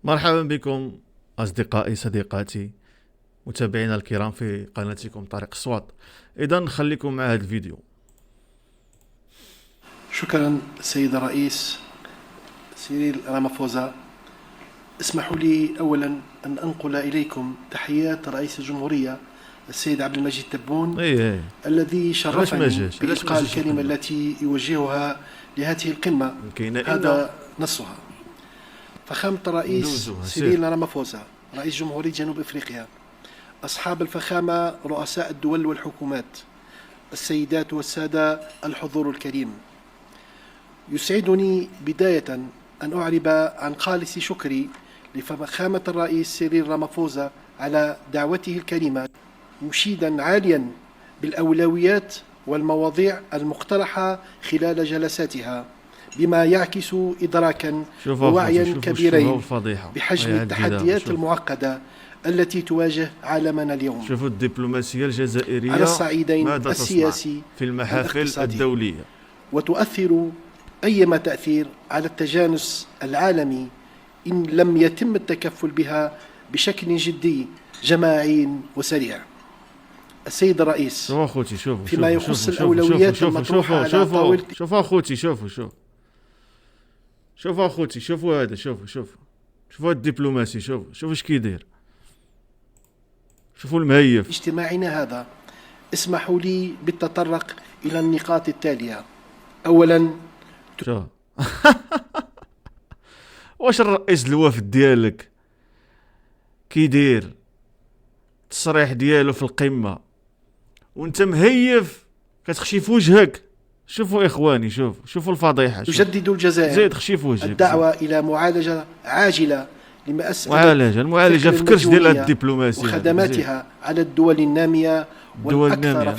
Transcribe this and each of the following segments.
مرحبا بكم أصدقائي صديقاتي متابعينا الكرام في قناتكم طريق الصوات. إذا خليكم مع هذا الفيديو. شكرا سيد الرئيس سيريل رامافوزا. اسمحوا لي أولا أن أنقل إليكم تحيات رئيس الجمهورية السيد عبد المجيد تبون الذي شرفني بإلقاء الكلمة التي يوجهها لهذه القمة. هذا نصها: فخامة الرئيس سيريل رامافوزا رئيس جمهورية جنوب أفريقيا، أصحاب الفخامة رؤساء الدول والحكومات، السيدات والسادة الحضور الكريم، يسعدني بداية أن أعرب عن خالص شكري لفخامة الرئيس سيريل رامافوزا على دعوته الكريمة، مشيدا عاليا بالأولويات والمواضيع المقترحة خلال جلساتها، بما يعكس إدراكا ووعيا كبيرين بحجم التحديات المعقدة التي تواجه عالمنا اليوم. شوفوا الدبلوماسية الجزائرية على الصعيدين السياسي في المحافل الدولية، وتؤثر أيما تأثير على التجانس العالمي إن لم يتم التكفل بها بشكل جدي جماعي وسريع. السيد الرئيس، فيما يخص الأولويات المطروحة على طاولة. شوفوا أخوتي، شوفوا أخوتي، شوفوا هذا، شوفوا الدبلوماسي، شوفوا اش كيدير، شوفوا المهيف. اجتماعنا هذا اسمحوا لي بالتطرق إلى النقاط التالية. أولا، واش الرئيس الوفد ديالك كيدير التصريح ديالو في القمة وانت مهيف كتخشي في وجهك؟ شوفوا اخواني، شوفوا الفضيحة. تجدد الجزائر زيد خشي في وجهك الدعوة الى معالجة عاجلة المعالجة فكرش ديال الدبلوماسية وخدماتها على الدول النامية والأكثر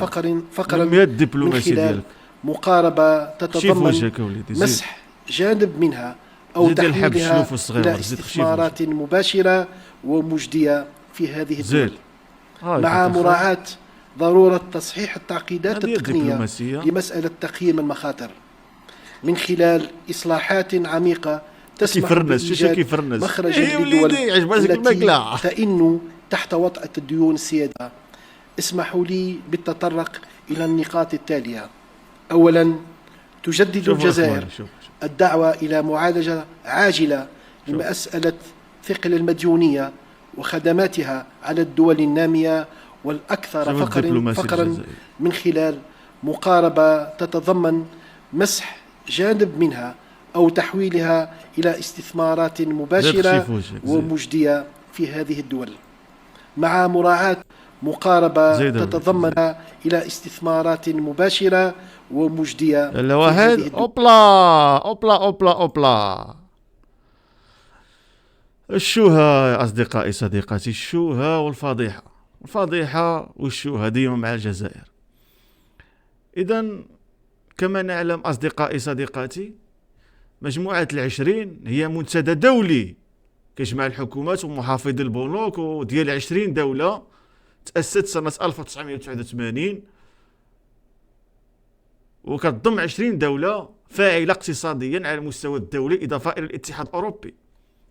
فقرا من خلال مقاربة تتضمن مسح جانب منها أو تحويلها إلى استثمارات مباشرة ومجدية في هذه الدول، مع مراعاة ضرورة تصحيح التعقيدات التقنية لمسألة تقييم المخاطر من خلال إصلاحات عميقة تسمح بإيجاد مخرج للدول التي تئن تحت وطأة الديون السيادية. اسمحوا لي بالتطرق إلى النقاط التالية. أولا، تجدد الجزائر الدعوة إلى معالجة عاجلة لمسألة ثقل المديونية وخدماتها على الدول النامية والأكثر فقرا من خلال مقاربة تتضمن مسح جانب منها أو تحويلها إلى استثمارات مباشرة ومجدية في هذه الدول، مع مراعاة مقاربة تتضمن إلى استثمارات مباشرة ومجدية في هذه الدول. أوبلا الشوهة يا أصدقائي صديقاتي، الشوهة والفضيحة والشوهة ديما مع الجزائر. إذن كما نعلم أصدقائي صديقاتي، مجموعة العشرين هي منتدى دولي كيجمع الحكومات ومحافظي البنوك وديال 20 دولة، تأسست سنة 1989 وكتضم 20 دولة فاعلة اقتصاديا على المستوى الدولي إضافة إلى الاتحاد الأوروبي.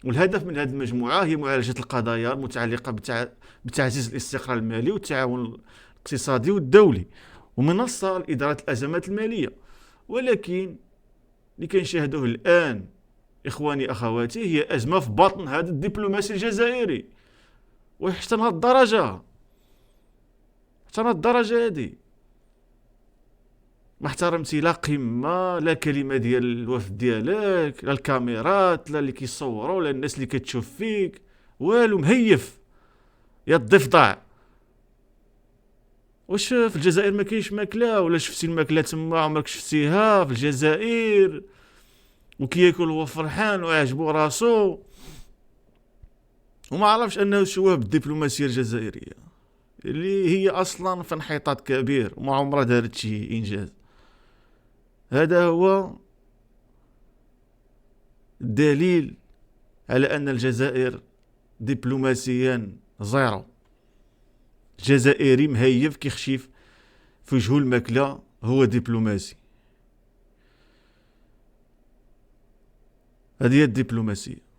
والهدف من هذه المجموعة هي معالجة القضايا المتعلقة بتعزيز الاستقرار المالي والتعاون الاقتصادي والدولي ومنصة لإدارة الأزمات المالية. ولكن اللي كنشاهدوه الآن إخواني أخواتي هي أزمة في بطن هذا الدبلوماسي الجزائري، وحتى لهذه الدرجة هذه ما احترمتي لا قمة، لا كلمة ديال الوفد ديالك، لا الكاميرات، لا اللي كيصوروا، لا الناس اللي كتشوف فيك، والو. مهيف يا الضفدع. واش في الجزائر ما كاينش ماكله؟ ولا شفتي الماكله تما عمرك شفتيها في الجزائر؟ وكياكل هو فرحان وعجبو راسو وما عرفش انه شوه بالدبلوماسيه الجزائريه اللي هي اصلا في انحطاط كبير وما عمرها دارت شي انجاز. هذا هو الدليل على ان الجزائر دبلوماسيا زيرو. جزائري مهيف كيخشيف في وجهه الماكله هو دبلوماسي. هذه هي الدبلوماسيه.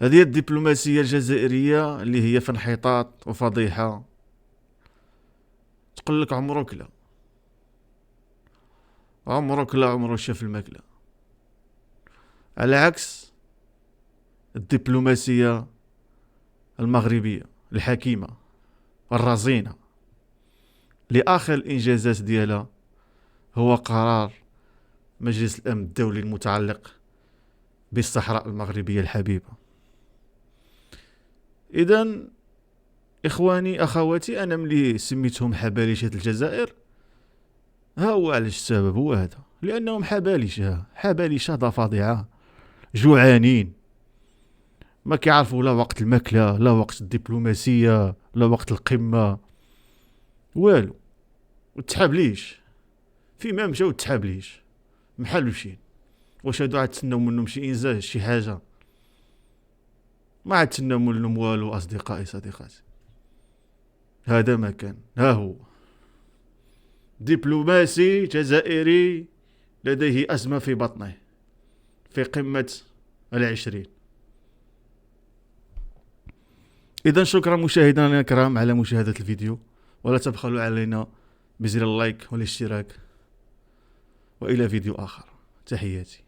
هذه هي الدبلوماسية الجزائرية اللي هي في انحطاط وفضيحة. تقول لك عمرك لا، عمره شاف الماكلة. على عكس الدبلوماسية المغربية الحكيمة الرزينة لآخر الإنجازات ديالها هو قرار مجلس الأمن الدولي المتعلق بالصحراء المغربية الحبيبة. إذن إخواني أخواتي، أنا ملي سميتهم حبالشة الجزائر ها هو علاش السبب هو هذا، لأنهم حبالشة ضفادعة جوعانين، ما كيعرفوا لا وقت الماكلة لا وقت الدبلوماسية لا وقت القمة والو. وتحابليش فيما مشاو تحابليش محلوشين. واش هادو عاد تسناو منهم شي انجاز شي حاجة؟ ما عاد تسناو منهم والو. اصدقائي صديقاتي، هذا ما كان، ها هو دبلوماسي جزائري لديه أزمة في بطنه في قمة 20. إذا شكرا مشاهدينا الكرام على مشاهدة الفيديو، ولا تبخلوا علينا بزر اللايك والاشتراك، وإلى فيديو آخر. تحياتي.